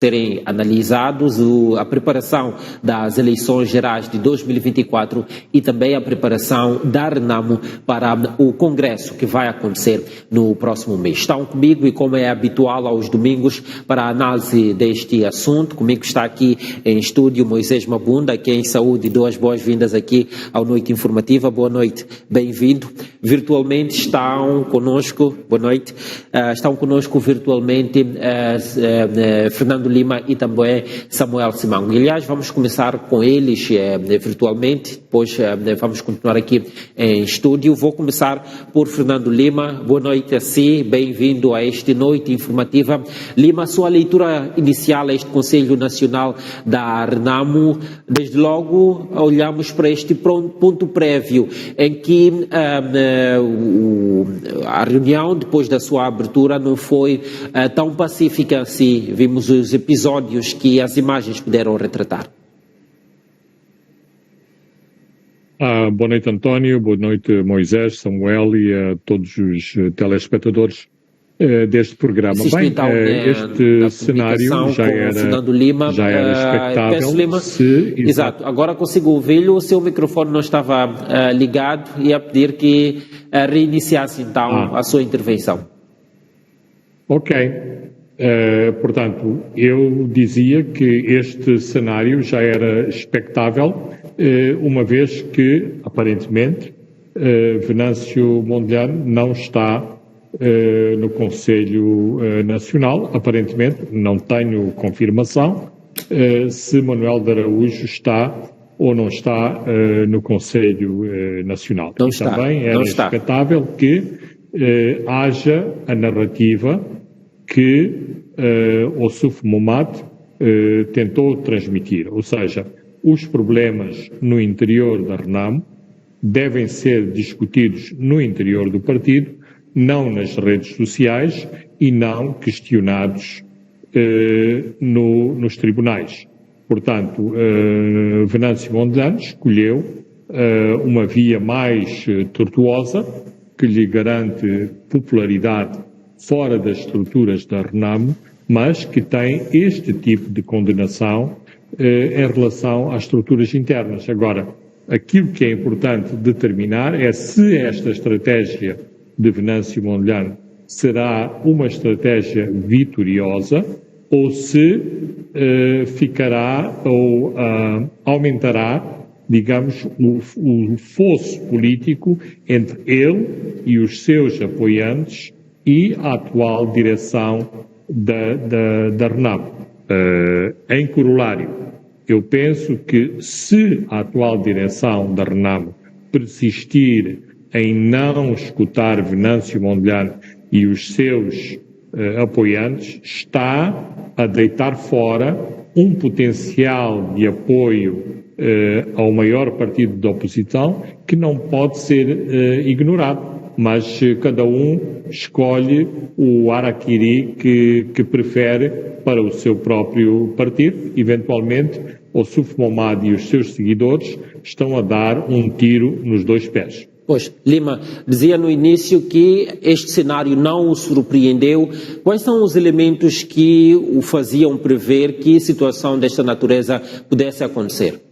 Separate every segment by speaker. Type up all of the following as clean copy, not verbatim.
Speaker 1: serem analisados a preparação das eleições gerais de 2024 e também a preparação da RENAMO para o congresso que vai acontecer no próximo mês. Estão comigo e, como é habitual aos domingos, para a análise deste assunto. Comigo está aqui em estúdio Moisés Mabunda, que é em saúde. Duas boas-vindas aqui ao Noite Informativa. Boa noite, bem-vindo. Virtualmente estão conosco, boa noite, estão conosco virtualmente Fernando Lima e também Samuel Simango. Aliás, vamos começar com eles virtualmente, depois vamos continuar aqui em estúdio. Vou começar por Fernando Lima. Boa noite a si, bem-vindo a esta Noite Informativa. Lima, sua leitura inicial a este Conselho Nacional da RENAMO. Desde logo olhamos para este ponto prévio em que a reunião, depois da sua abertura, não foi tão pacífica assim. Vimos os episódios que as imagens puderam retratar.
Speaker 2: Boa noite, António, boa noite, Moisés, Samuel e a todos os telespectadores deste programa.
Speaker 1: Bem, então,
Speaker 2: este cenário já era expectável.
Speaker 1: Lima, exato, agora consigo ouvi-lo, o seu microfone não estava ligado e a pedir que reiniciasse então a sua intervenção.
Speaker 2: Ok. Portanto, eu dizia que este cenário já era expectável, uma vez que, aparentemente, Venâncio Mondlane não está no Conselho Nacional. Aparentemente, não tenho confirmação se Manuel de Araújo está ou não está no Conselho Nacional.
Speaker 1: Não
Speaker 2: e
Speaker 1: está,
Speaker 2: também era expectável que haja a narrativa que Ossuf Momad tentou transmitir, ou seja, os problemas no interior da RENAMO devem ser discutidos no interior do partido, não nas redes sociais e não questionados nos tribunais. Portanto, Venâncio Mondlane escolheu uma via mais tortuosa, que lhe garante popularidade fora das estruturas da RENAMO, mas que tem este tipo de condenação em relação às estruturas internas. Agora, aquilo que é importante determinar é se esta estratégia de Venâncio Mondlane será uma estratégia vitoriosa ou se ficará ou aumentará, digamos, o fosso político entre ele e os seus apoiantes e a atual direção da RENAMO. Em corolário, eu penso que se a atual direção da RENAMO persistir em não escutar Venâncio Mondlane e os seus apoiantes, está a deitar fora um potencial de apoio ao maior partido da oposição que não pode ser ignorado. Mas cada um escolhe o araquiri que prefere para o seu próprio partido. Eventualmente, Ossuf Momad e os seus seguidores estão a dar um tiro nos dois pés.
Speaker 1: Pois, Lima, dizia no início que este cenário não o surpreendeu. Quais são os elementos que o faziam prever que situação desta natureza pudesse acontecer?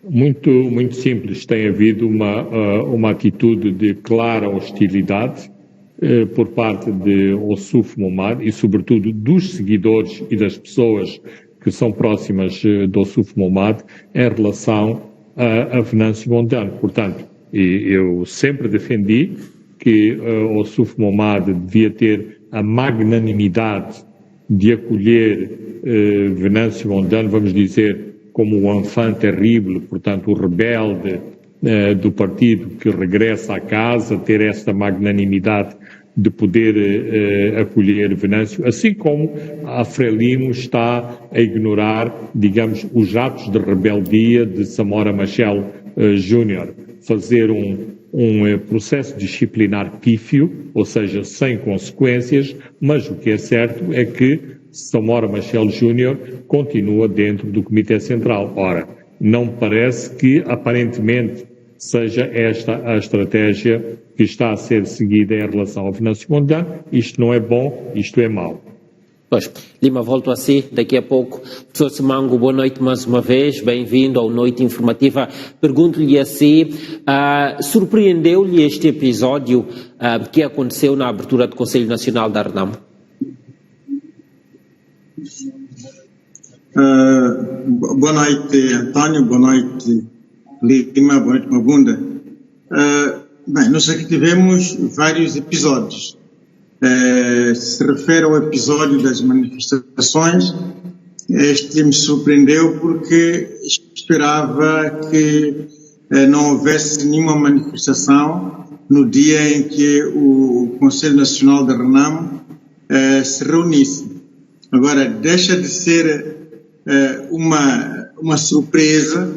Speaker 2: Muito simples. Tem havido uma atitude de clara hostilidade por parte de Ossuf Momad e, sobretudo, dos seguidores e das pessoas que são próximas de Ossuf Momad em relação a Venâncio Mondlane. Portanto, eu sempre defendi que Ossuf Momad devia ter a magnanimidade de acolher Venâncio Mondlane, vamos dizer, como o enfant terrible, portanto o rebelde do partido que regressa à casa, ter esta magnanimidade de poder acolher Venâncio, assim como a Frelimo está a ignorar, digamos, os atos de rebeldia de Samora Machel Júnior, fazer um processo disciplinar pífio, ou seja, sem consequências, mas o que é certo é que Samora Machel Júnior continua dentro do Comitê Central. Ora, não parece que, aparentemente, seja esta a estratégia que está a ser seguida em relação ao Venâncio Mondlane. Isto não é bom, isto é mau.
Speaker 1: Pois, Lima, volto a si daqui a pouco. Professor Simango, boa noite mais uma vez, bem-vindo ao Noite Informativa. Pergunto-lhe a si, surpreendeu-lhe este episódio que aconteceu na abertura do Conselho Nacional da Renamo?
Speaker 3: Boa noite, António, boa noite, Lima, boa noite, Mabunda. Bem, nós aqui tivemos vários episódios. Se refere ao episódio das manifestações, este me surpreendeu porque esperava que não houvesse nenhuma manifestação no dia em que o Conselho Nacional da Renamo se reunisse. Agora, deixa de ser uma surpresa,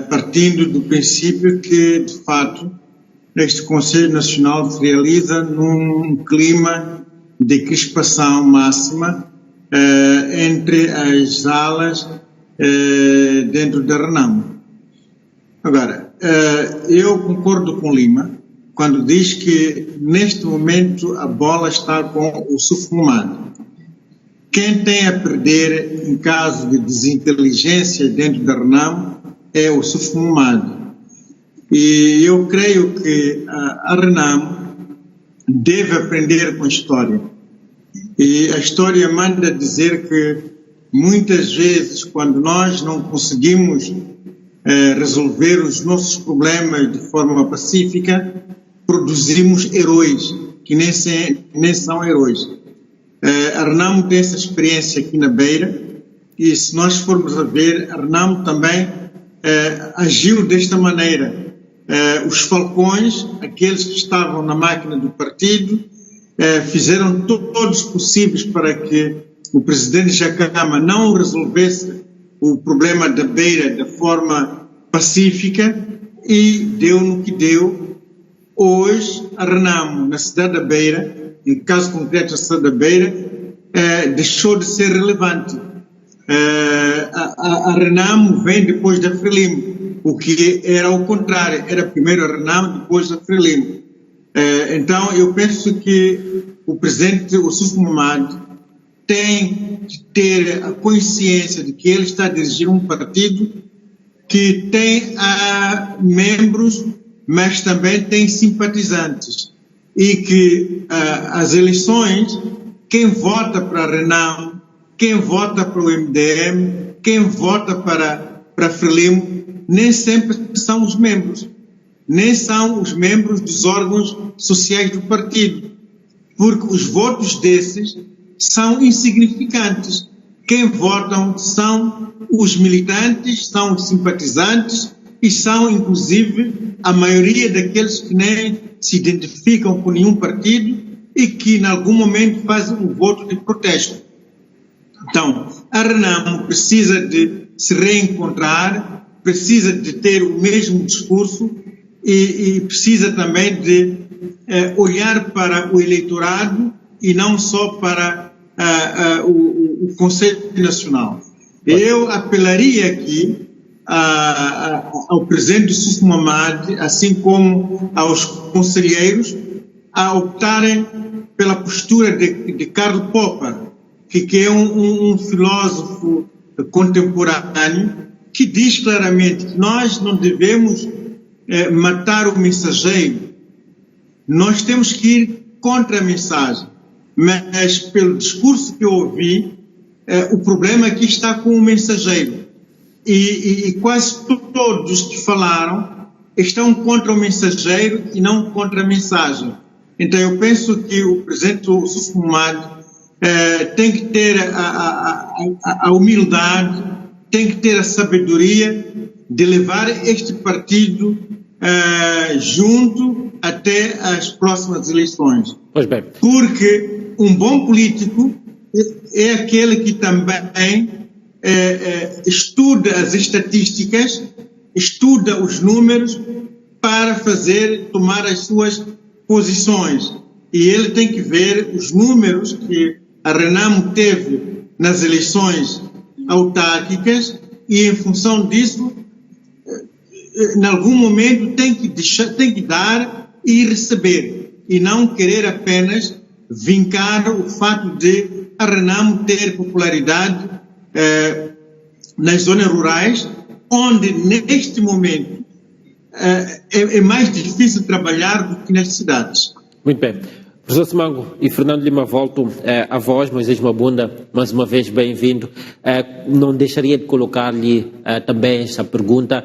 Speaker 3: partindo do princípio que, de fato, este Conselho Nacional se realiza num clima de crispação máxima entre as alas dentro da Renamo. Agora, eu concordo com Lima quando diz que, neste momento, a bola está com o sufumado. Quem tem a perder em caso de desinteligência dentro da Renamo é o sufumado. E eu creio que a Renamo deve aprender com a história. E a história manda dizer que, muitas vezes, quando nós não conseguimos resolver os nossos problemas de forma pacífica, produzimos heróis, que nem são heróis. A Renamo tem essa experiência aqui na Beira, e se nós formos a ver, a Renamo também agiu desta maneira. Os falcões, aqueles que estavam na máquina do partido, fizeram todos possíveis para que o presidente Jacama não resolvesse o problema da Beira de forma pacífica, e deu no que deu. Hoje, a Renamo, na cidade da Beira, em caso concreto a cidade da Beira, deixou de ser relevante. A Renamo vem depois da Frelimo, o que era o contrário, era primeiro a Renamo, depois a Frelimo. Então, eu penso que o presidente Ossuf Momad tem que ter a consciência de que ele está a dirigir um partido que tem membros, mas também tem simpatizantes. E que as eleições, quem vota para a Renamo, quem vota para o MDM, quem vota para a Frelimo, nem sempre são os membros, nem são os membros dos órgãos sociais do partido, porque os votos desses são insignificantes. Quem votam são os militantes, são os simpatizantes e são, inclusive, a maioria daqueles que nem se identificam com nenhum partido e que, em algum momento, fazem um voto de protesto. Então, a Renamo precisa de se reencontrar, precisa de ter o mesmo discurso e precisa também de olhar para o eleitorado e não só para o Conselho Nacional. Eu apelaria aqui ao presidente Ossuf Momad, assim como aos conselheiros, a optarem pela postura de Karl Popper, que é um filósofo contemporâneo, que diz claramente que nós não devemos matar o mensageiro, nós temos que ir contra a mensagem. Mas, pelo discurso que eu ouvi, o problema aqui está com o mensageiro. E quase todos que falaram estão contra o mensageiro e não contra a mensagem. Então, eu penso que o presidente Ossuf Momad tem que ter a humildade, tem que ter a sabedoria de levar este partido junto até as próximas eleições.
Speaker 1: Pois bem.
Speaker 3: Porque um bom político é aquele que também estuda as estatísticas, estuda os números para tomar as suas posições. E ele tem que ver os números que a Renamo teve nas eleições autárquicas e, em função disso, em algum momento tem que dar e receber, e não querer apenas vincar o fato de a Renamo ter popularidade nas zonas rurais, onde neste momento é mais difícil trabalhar do que nas cidades.
Speaker 1: Muito bem. Professor Simango e Fernando Lima, volto a vós, Moisés Mabunda, mais uma vez bem-vindo. Não deixaria de colocar-lhe também esta pergunta,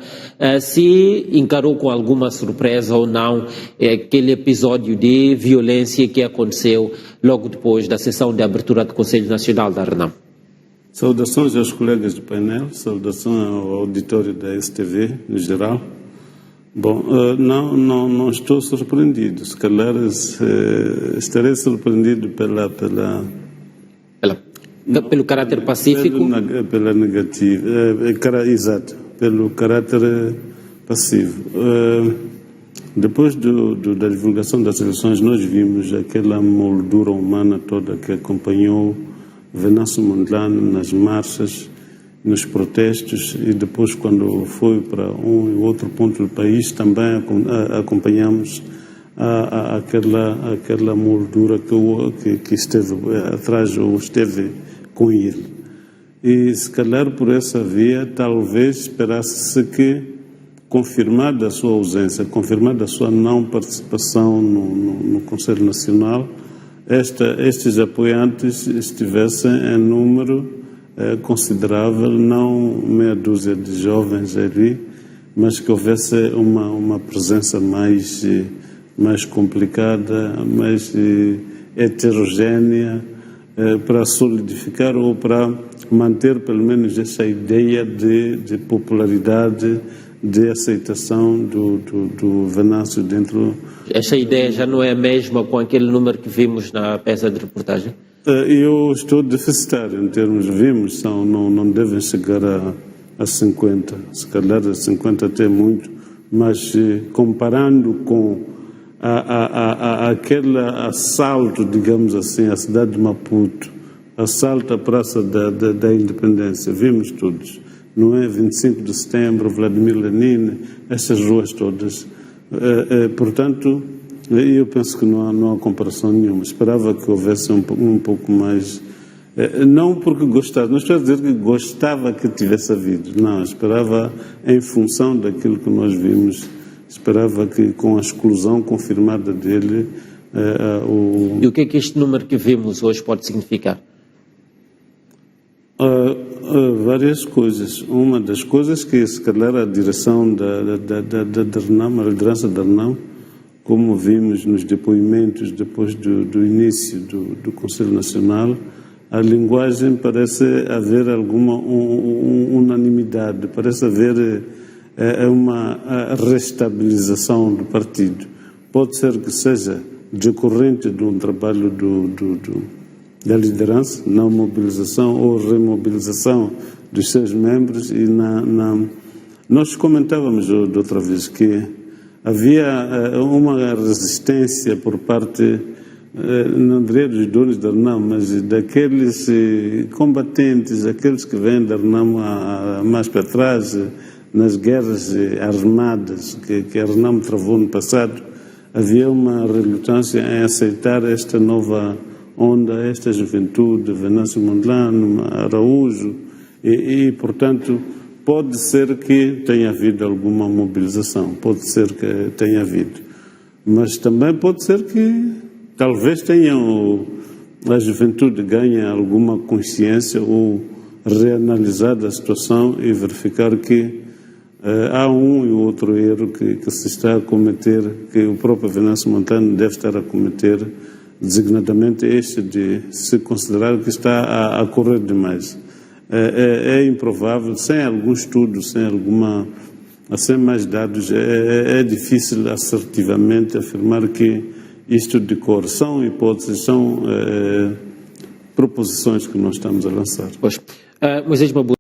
Speaker 1: se encarou com alguma surpresa ou não aquele episódio de violência que aconteceu logo depois da sessão de abertura do Conselho Nacional da Renamo.
Speaker 4: Saudações aos colegas do painel, saudações ao auditório da STV, no geral. Bom, não estou surpreendido. Se calhar estarei surpreendido
Speaker 1: pelo caráter pacífico?
Speaker 4: Pela negativa, exato, pelo caráter passivo. Depois da divulgação das eleições, nós vimos aquela moldura humana toda que acompanhou Venâncio Mondlane nas marchas, nos protestos, e depois quando foi para um e outro ponto do país também acompanhamos aquela moldura que esteve atrás ou esteve com ele. E se calhar por essa via talvez esperasse-se que, confirmada a sua ausência, confirmada a sua não participação no Conselho Nacional, estes apoiantes estivessem em número considerável, não meia dúzia de jovens ali, mas que houvesse uma presença mais complicada, mais heterogénea, para solidificar ou para manter pelo menos essa ideia de popularidade, de aceitação do Venâncio dentro.
Speaker 1: Essa ideia já não é a mesma com aquele número que vimos na peça de reportagem?
Speaker 4: Eu estou deficitário em termos, vimos, não devem chegar a 50, se calhar a 50 até muito, mas comparando com aquele assalto, digamos assim, à cidade de Maputo, assalto à Praça da Independência, vimos todos, não é? 25 de setembro, Vladimir Lenin, essas ruas todas. Portanto, eu penso que não há comparação nenhuma. Esperava que houvesse um pouco mais. Não porque gostava, não estou a dizer que gostava que tivesse havido, não, esperava em função daquilo que nós vimos, esperava que com a exclusão confirmada dele.
Speaker 1: E o que é que este número que vimos hoje pode significar?
Speaker 4: Várias coisas. Uma das coisas que, se calhar, a direção da Renamo, a liderança da Renamo, como vimos nos depoimentos depois do início do Conselho Nacional, a linguagem parece haver alguma unanimidade, parece haver uma restabilização do partido. Pode ser que seja decorrente de um trabalho da liderança, na mobilização ou remobilização dos seus membros. E nós comentávamos de outra vez que havia uma resistência por parte, não diria dos donos da Renamo, mas daqueles combatentes, aqueles que vêm da Renamo mais para trás, nas guerras armadas que a Renamo travou no passado. Havia uma relutância em aceitar esta nova onda, esta juventude, Venâncio Mondlane, Araújo, e portanto, pode ser que tenha havido alguma mobilização, pode ser que tenha havido, mas também pode ser que talvez a juventude ganhe alguma consciência ou reanalisar a situação e verificar que há um e outro erro que se está a cometer, que o próprio Venâncio Mondlane deve estar a cometer, designadamente este de se considerar que está a correr demais. É improvável, sem algum estudo, sem mais dados, é difícil assertivamente afirmar que isto de cor são hipóteses, são proposições que nós estamos a lançar.
Speaker 1: Pois. Moisés Mabunda.